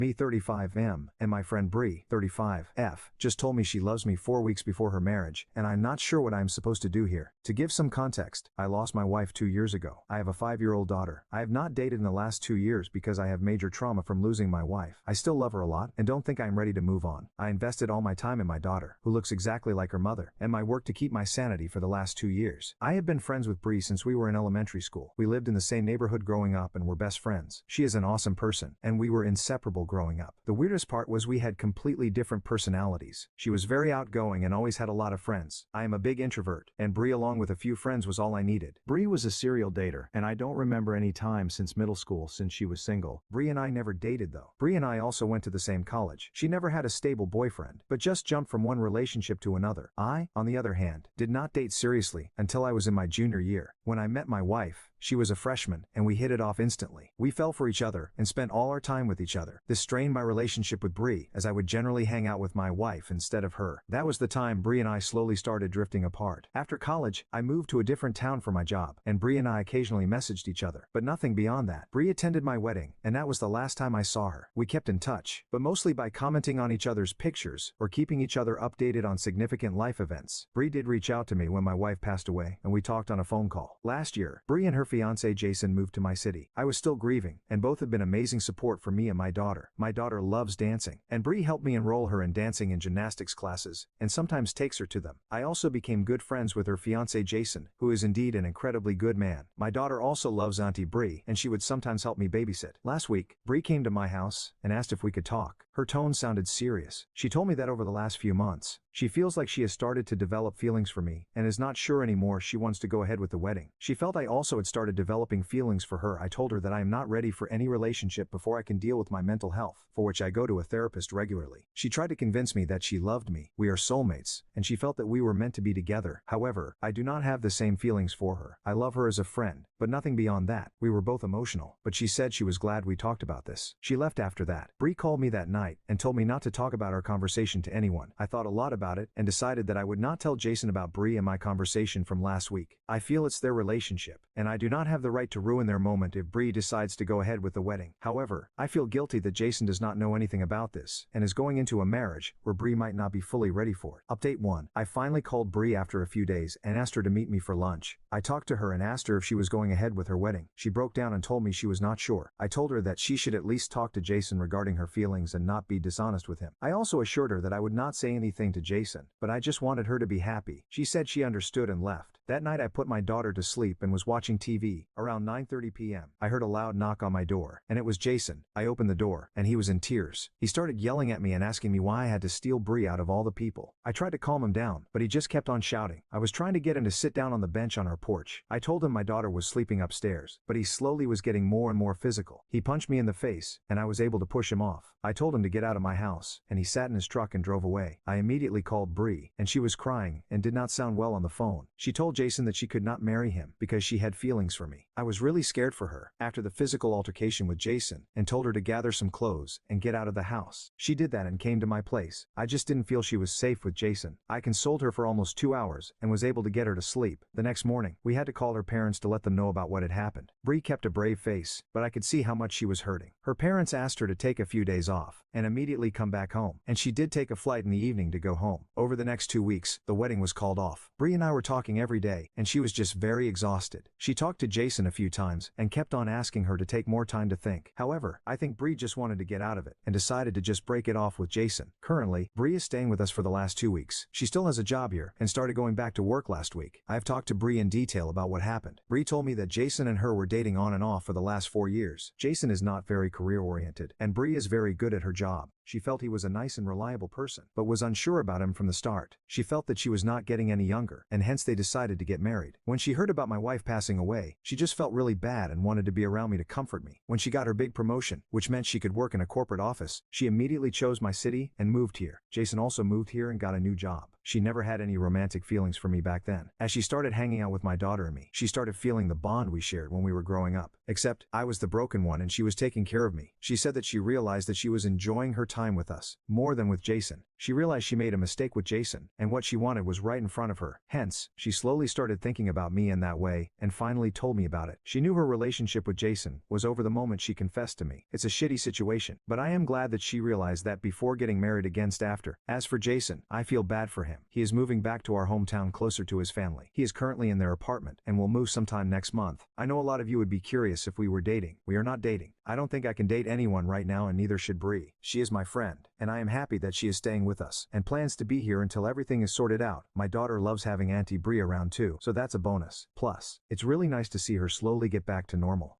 Me 35M, and my friend Brie 35F just told me she loves me 4 weeks before her marriage, and I'm not sure what I'm supposed to do here. To give some context, I lost my wife 2 years ago. I have a 5-year-old daughter. I have not dated in the last 2 years because I have major trauma from losing my wife. I still love her a lot and don't think I'm ready to move on. I invested all my time in my daughter, who looks exactly like her mother, and my work to keep my sanity for the last 2 years. I have been friends with Brie since we were in elementary school. We lived in the same neighborhood growing up and were best friends. She is an awesome person, and we were inseparable growing up. The weirdest part was we had completely different personalities. She was very outgoing and always had a lot of friends. I am a big introvert, and Brie along with a few friends was all I needed. Brie was a serial dater, and I don't remember any time since middle school since she was single. Brie and I never dated though. Brie and I also went to the same college. She never had a stable boyfriend, but just jumped from one relationship to another. I, on the other hand, did not date seriously until I was in my junior year. When I met my wife, she was a freshman, and we hit it off instantly. We fell for each other and spent all our time with each other. This strained my relationship with Brie, as I would generally hang out with my wife instead of her. That was the time Brie and I slowly started drifting apart. After college, I moved to a different town for my job, and Brie and I occasionally messaged each other, but nothing beyond that. Brie attended my wedding, and that was the last time I saw her. We kept in touch, but mostly by commenting on each other's pictures or keeping each other updated on significant life events. Brie did reach out to me when my wife passed away, and we talked on a phone call. Last year, Brie and her fiancé Jason moved to my city. I was still grieving, and both have been amazing support for me and my daughter. My daughter loves dancing, and Brie helped me enroll her in dancing and gymnastics classes, and sometimes takes her to them. I also became good friends with her fiancé Jason, who is indeed an incredibly good man. My daughter also loves Auntie Brie, and she would sometimes help me babysit. Last week, Brie came to my house and asked if we could talk. Her tone sounded serious. She told me that over the last few months, she feels like she has started to develop feelings for me and is not sure anymore she wants to go ahead with the wedding. She felt I also had started developing feelings for her. I told her that I am not ready for any relationship before I can deal with my mental health, for which I go to a therapist regularly. She tried to convince me that she loved me, we are soulmates, and she felt that we were meant to be together. However, I do not have the same feelings for her. I love her as a friend, but nothing beyond that. We were both emotional, but she said she was glad we talked about this. She left after that. Brie called me that night and told me not to talk about our conversation to anyone. I thought a lot about it and decided that I would not tell Jason about Brie and my conversation from last week. I feel it's their relationship, and I do not have the right to ruin their moment if Brie decides to go ahead with the wedding. However, I feel guilty that Jason does not know anything about this and is going into a marriage where Brie might not be fully ready for it. Update 1. I finally called Brie after a few days and asked her to meet me for lunch. I talked to her and asked her if she was going ahead with her wedding. She broke down and told me she was not sure. I told her that she should at least talk to Jason regarding her feelings and not be dishonest with him. I also assured her that I would not say anything to Jason, but I just wanted her to be happy. She said she understood and left. That night I put my daughter to sleep and was watching TV. Around 9:30 p.m., I heard a loud knock on my door, and it was Jason. I opened the door, and he was in tears. He started yelling at me and asking me why I had to steal Brie out of all the people. I tried to calm him down, but he just kept on shouting. I was trying to get him to sit down on the bench on our porch. I told him my daughter was sleeping upstairs, but he slowly was getting more and more physical. He punched me in the face, and I was able to push him off. I told him to get out of my house, and he sat in his truck and drove away. I immediately called Brie, and she was crying and did not sound well on the phone. She told Jason that she could not marry him because she had feelings for me. I was really scared for her after the physical altercation with Jason and told her to gather some clothes and get out of the house. She did that and came to my place. I just didn't feel she was safe with Jason. I consoled her for almost 2 hours and was able to get her to sleep. The next morning, we had to call her parents to let them know about what had happened. Brie kept a brave face, but I could see how much she was hurting. Her parents asked her to take a few days off and immediately come back home, and she did take a flight in the evening to go home. Over the next 2 weeks, the wedding was called off. Brie and I were talking every day, and she was just very exhausted. She talked to Jason a few times and kept on asking her to take more time to think. However, I think Brie just wanted to get out of it and decided to just break it off with Jason. Currently, Brie is staying with us for the last 2 weeks. She still has a job here and started going back to work last week. I have talked to Brie in detail about what happened. Brie told me that Jason and her were dating on and off for the last 4 years. Jason is not very career-oriented, and Brie is very good at her job. She felt he was a nice and reliable person, but was unsure about him from the start. She felt that she was not getting any younger, and hence they decided to get married. When she heard about my wife passing away, she just felt really bad and wanted to be around me to comfort me. When she got her big promotion, which meant she could work in a corporate office, she immediately chose my city and moved here. Jason also moved here and got a new job. She never had any romantic feelings for me back then. As she started hanging out with my daughter and me, she started feeling the bond we shared when we were growing up. Except, I was the broken one and she was taking care of me. She said that she realized that she was enjoying her time with us, more than with Jason. She realized she made a mistake with Jason, and what she wanted was right in front of her. Hence, she slowly started thinking about me in that way, and finally told me about it. She knew her relationship with Jason was over the moment she confessed to me. It's a shitty situation, but I am glad that she realized that before getting married against after. As for Jason, I feel bad for him. He is moving back to our hometown closer to his family. He is currently in their apartment, and will move sometime next month. I know a lot of you would be curious if we were dating. We are not dating. I don't think I can date anyone right now, and neither should Brie. She is my friend, and I am happy that she is staying with us, and plans to be here until everything is sorted out. My daughter loves having Auntie Brie around too, so that's a bonus. Plus, it's really nice to see her slowly get back to normal.